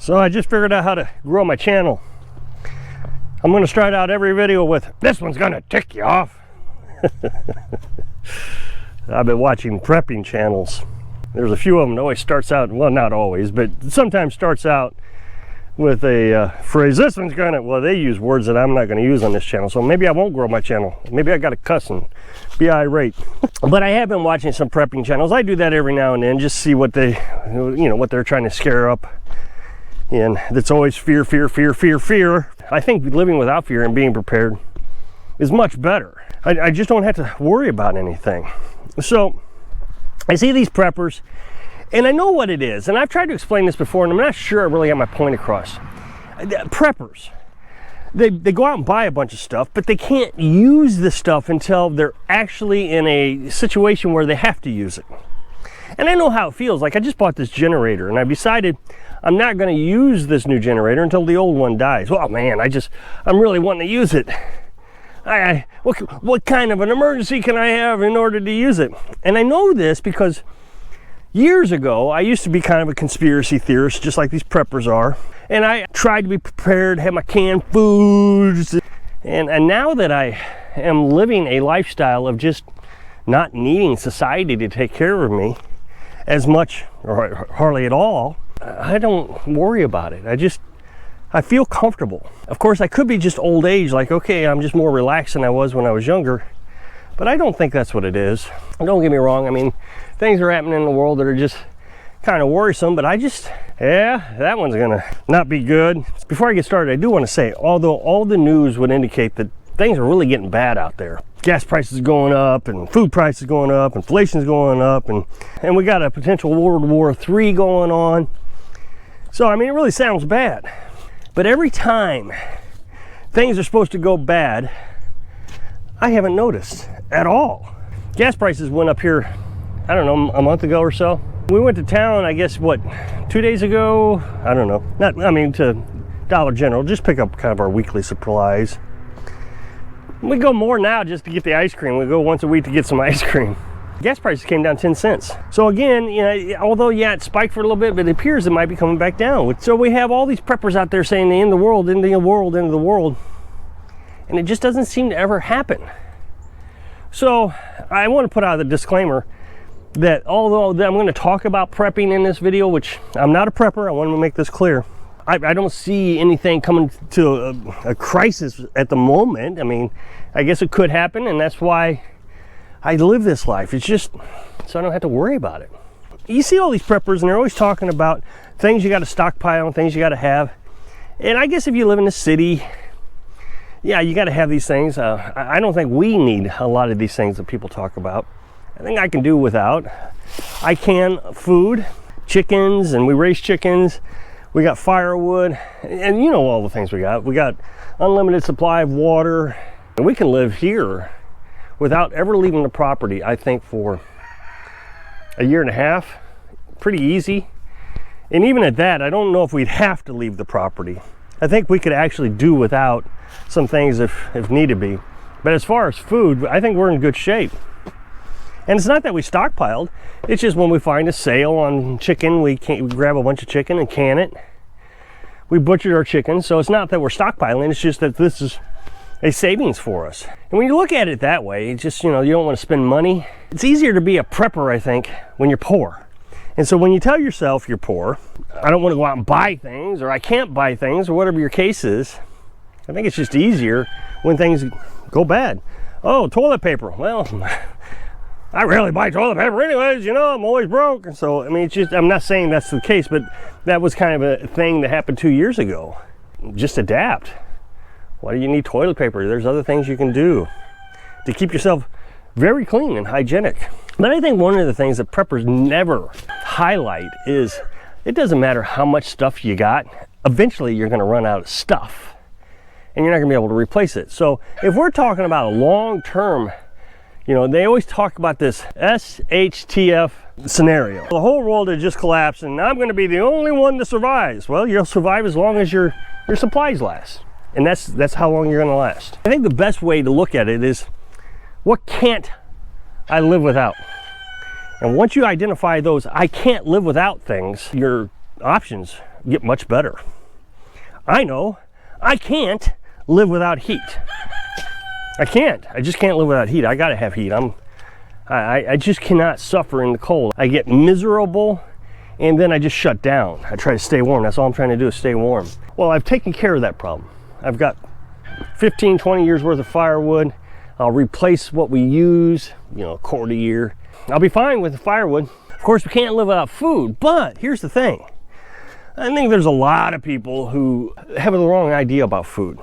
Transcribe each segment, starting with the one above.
So I just figured out how to grow my channel. I'm going to start out every video with, this one's going to tick you off. I've been watching prepping channels. There's a few of them that always starts out, well, not always, but sometimes starts out with a phrase, this one's going to, well, they use words that I'm not going to use on this channel, so maybe I won't grow my channel. Maybe I got to cuss and be irate. But I have been watching some prepping channels. I do that every now and then, just see what they, you know, what they're trying to scare up. And it's always fear, fear, fear, fear, fear. I think living without fear and being prepared is much better. I just don't have to worry about anything. So I see these preppers and I know what it is. And I've tried to explain this before and I'm not sure I really got my point across. Preppers, they go out and buy a bunch of stuff, but they can't use the stuff until they're actually in a situation where they have to use it. And I know how it feels. Like I just bought this generator and I've decided I'm not going to use this new generator until the old one dies. Well, man, I'm really wanting to use it. What kind of an emergency can I have in order to use it? And I know this because years ago, I used to be kind of a conspiracy theorist, just like these preppers are. And I tried to be prepared, have my canned foods. And now that I am living a lifestyle of just not needing society to take care of me as much, or hardly at all, I don't worry about it. I feel comfortable. Of course, I could be just old age, like, okay, I'm just more relaxed than I was when I was younger, but I don't think that's what it is. Don't get me wrong, I mean, things are happening in the world that are just kind of worrisome, but yeah, that one's gonna not be good. Before I get started, I do want to say, although all the news would indicate that things are really getting bad out there, gas prices going up and food prices going up, inflation's going up, and we got a potential World War III going on. So, I mean, it really sounds bad. But every time things are supposed to go bad, I haven't noticed at all. Gas prices went up here, I don't know, a month ago or so. We went to town, I guess, what, 2 days ago? I don't know. To Dollar General, just pick up kind of our weekly supplies. We go more now just to get the ice cream. We go once a week to get some ice cream. Gas prices came down 10 cents. So again, you know, although, yeah, it spiked for a little bit, but it appears it might be coming back down. So we have all these preppers out there saying the end of the world, end of the world, end of the world. And it just doesn't seem to ever happen. So I want to put out a disclaimer that although I'm going to talk about prepping in this video, which I'm not a prepper, I want to make this clear. I don't see anything coming to a crisis at the moment. I mean, I guess it could happen, and that's why I live this life. It's just so I don't have to worry about it. You see all these preppers and they're always talking about things you got to stockpile and things you got to have. And I guess if you live in the city, yeah, you got to have these things. I don't think we need a lot of these things that people talk about. I think I can do without. I can food, chickens, and we raise chickens. We got firewood, and you know all the things we got. We got unlimited supply of water, and we can live here without ever leaving the property, I think, for a year and a half. Pretty easy. And even at that, I don't know if we'd have to leave the property. I think we could actually do without some things if need to be. But as far as food, I think we're in good shape. And it's not that we stockpiled, it's just when we find a sale on chicken, we grab a bunch of chicken and can it. We butchered our chicken, so it's not that we're stockpiling, it's just that this is a savings for us. And when you look at it that way, it's just, you know, you don't want to spend money. It's easier to be a prepper, I think, when you're poor. And so when you tell yourself you're poor, I don't want to go out and buy things, or I can't buy things, or whatever your case is, I think it's just easier when things go bad. Oh, toilet paper. Well, I rarely buy toilet paper anyways, you know, I'm always broke. And so, I mean, it's just, I'm not saying that's the case, but that was kind of a thing that happened 2 years ago. Just adapt. Why do you need toilet paper? There's other things you can do to keep yourself very clean and hygienic. But I think one of the things that preppers never highlight is it doesn't matter how much stuff you got, eventually you're going to run out of stuff and you're not going to be able to replace it. So if we're talking about a long-term, you know, they always talk about this SHTF scenario. The whole world had just collapsed and I'm going to be the only one that survives. Well, you'll survive as long as your supplies last. And that's how long you're going to last. I think the best way to look at it is, what can't I live without? And once you identify those I can't live without things, your options get much better. I know I can't live without heat. I can't. I just can't live without heat. I gotta have heat. I just cannot suffer in the cold. I get miserable, and then I just shut down. I try to stay warm. That's all I'm trying to do, is stay warm. Well, I've taken care of that problem. I've got 15, 20 years worth of firewood. I'll replace what we use, a quart a year. I'll be fine with the firewood. Of course, we can't live without food, but here's the thing. I think there's a lot of people who have the wrong idea about food.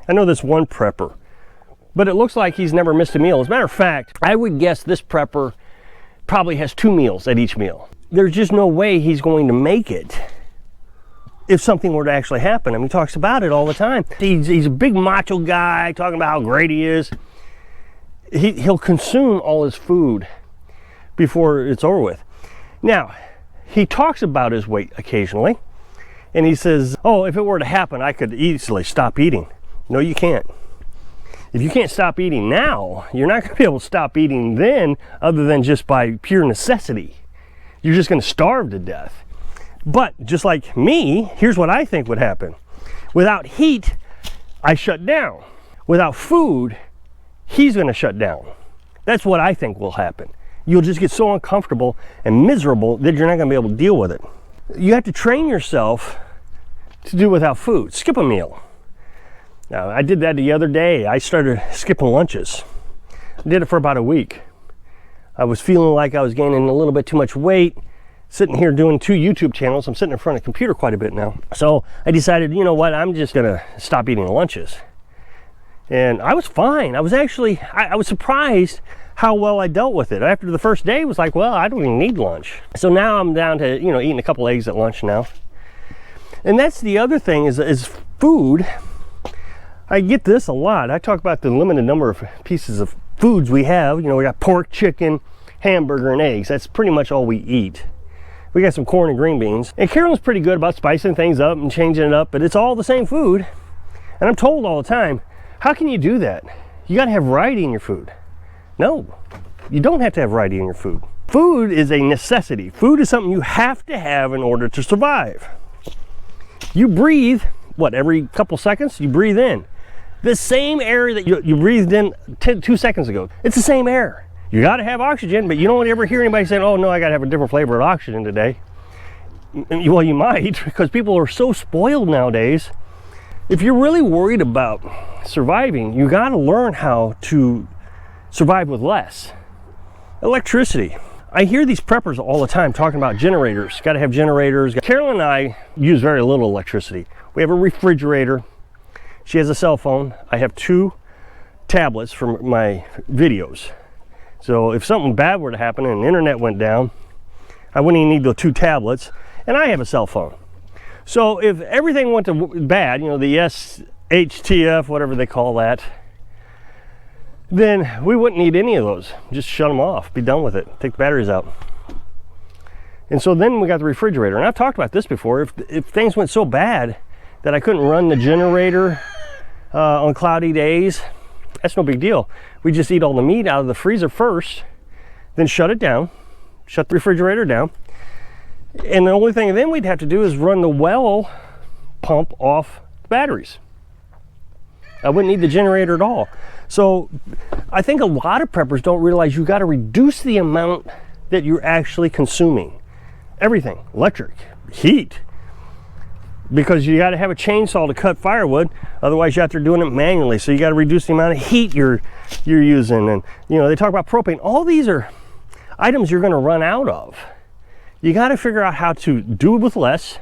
I know this one prepper, but it looks like he's never missed a meal. As a matter of fact, I would guess this prepper probably has 2 meals at each meal. There's just no way he's going to make it if something were to actually happen. I mean, he talks about it all the time. He's a big macho guy talking about how great he is. He'll consume all his food before it's over with. Now, he talks about his weight occasionally, and he says, oh, if it were to happen, I could easily stop eating. No, you can't. If you can't stop eating now, you're not going to be able to stop eating then, other than just by pure necessity. You're just going to starve to death. But just like me, here's what I think would happen. Without heat, I shut down. Without food, he's going to shut down. That's what I think will happen. You'll just get so uncomfortable and miserable that you're not going to be able to deal with it. You have to train yourself to do without food. Skip a meal. Now, I did that the other day. I started skipping lunches. I did it for about a week. I was feeling like I was gaining a little bit too much weight, sitting here doing 2 YouTube channels. I'm sitting in front of the computer quite a bit now. So I decided, you know what, I'm just going to stop eating lunches. And I was fine. I was surprised how well I dealt with it. After the first day, it was like, well, I don't even need lunch. So now I'm down to, eating a couple eggs at lunch now. And that's the other thing is food. I get this a lot. I talk about the limited number of pieces of foods we have. We got pork, chicken, hamburger, and eggs. That's pretty much all we eat. We got some corn and green beans. And Carolyn's pretty good about spicing things up and changing it up, but it's all the same food. And I'm told all the time, how can you do that? You got to have variety in your food. No, you don't have to have variety in your food. Food is a necessity. Food is something you have to have in order to survive. You breathe, every couple seconds? You breathe in the same air that you breathed in 2 seconds ago. It's the same air. You got to have oxygen, but you don't ever hear anybody saying, oh no, I got to have a different flavor of oxygen today. Well, you might, because people are so spoiled nowadays. If you're really worried about surviving, you got to learn how to survive with less. Electricity. I hear these preppers all the time talking about generators. Got to have generators. Carolyn and I use very little electricity. We have a refrigerator. She has a cell phone. I have 2 tablets for my videos. So if something bad were to happen and the internet went down, I wouldn't even need the 2 tablets. And I have a cell phone. So if everything went to bad, the SHTF, whatever they call that, then we wouldn't need any of those. Just shut them off, be done with it, take the batteries out. And so then we got the refrigerator. And I've talked about this before. If things went so bad that I couldn't run the generator on cloudy days, that's no big deal. We just eat all the meat out of the freezer first, then shut it down, shut the refrigerator down. And the only thing then we'd have to do is run the well pump off the batteries. I wouldn't need the generator at all. So I think a lot of preppers don't realize you got to reduce the amount that you're actually consuming. Everything, electric, heat, because you got to have a chainsaw to cut firewood. Otherwise you're out there doing it manually. So you got to reduce the amount of heat you're using. And they talk about propane. All these are items you're going to run out of. You got to figure out how to do it with less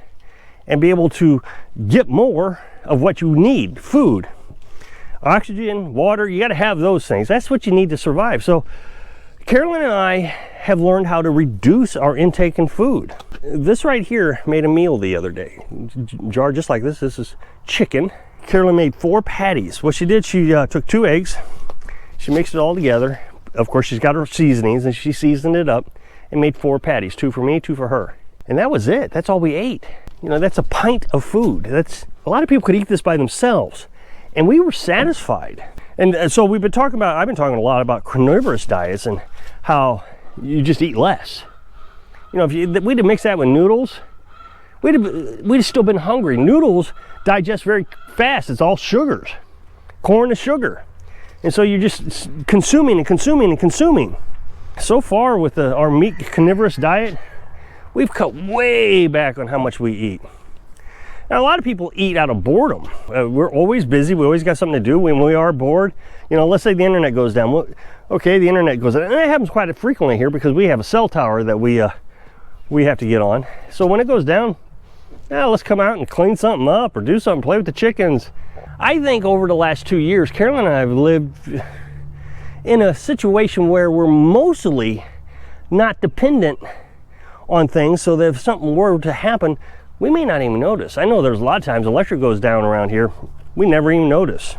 and be able to get more of what you need. Food, oxygen, water, you got to have those things. That's what you need to survive. So Carolyn and I have learned how to reduce our intake in food. This right here made a meal the other day. Jar just like this. This is chicken. Carolyn made 4 patties. What she did, she took 2 eggs. She mixed it all together. Of course, she's got her seasonings and she seasoned it up and made 4 patties, 2 for me, 2 for her. And that was it. That's all we ate. That's a pint of food. That's a lot of people could eat this by themselves. And we were satisfied. And so I've been talking a lot about carnivorous diets and how you just eat less. If we'd have mixed that with noodles, we'd have still been hungry. Noodles digest very fast. It's all sugars. Corn is sugar. And so you're just consuming and consuming and consuming. So far with our meat carnivorous diet, we've cut way back on how much we eat. Now, a lot of people eat out of boredom. We're always busy. We always got something to do. When we are bored, you know, let's say the internet goes down. Well, okay, the internet goes down. And it happens quite frequently here because we have a cell tower that we have to get on. So when it goes down, let's come out and clean something up or do something, play with the chickens. I think over the last 2 years, Carolyn and I have lived in a situation where we're mostly not dependent on things, so that if something were to happen, we may not even notice. I know there's a lot of times electric goes down around here, we never even notice.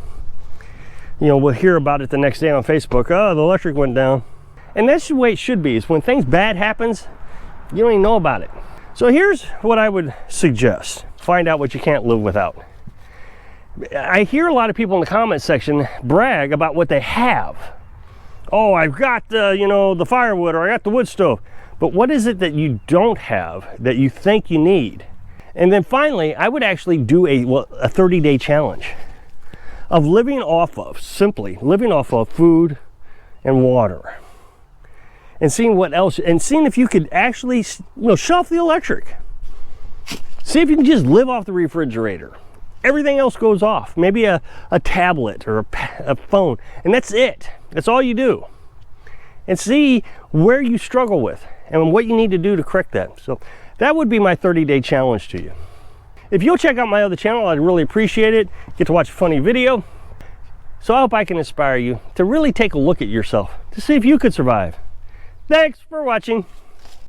You know, we'll hear about it the next day on Facebook. Oh, the electric went down. And that's the way it should be, is when things bad happens, you don't even know about it. So here's what I would suggest. Find out what you can't live without. I hear a lot of people in the comment section brag about what they have. Oh, I've got the firewood, or I got the wood stove. But what is it that you don't have that you think you need? And then finally, I would actually do a 30-day challenge of simply living off of food and water. And seeing what else, and seeing if you could actually, shut off the electric. See if you can just live off the refrigerator. Everything else goes off. Maybe a tablet or a phone, and that's it. That's all you do. And see where you struggle with and what you need to do to correct that. So that would be my 30-day challenge to you. If you'll check out my other channel, I'd really appreciate it. Get to watch a funny video. So I hope I can inspire you to really take a look at yourself to see if you could survive. Thanks for watching.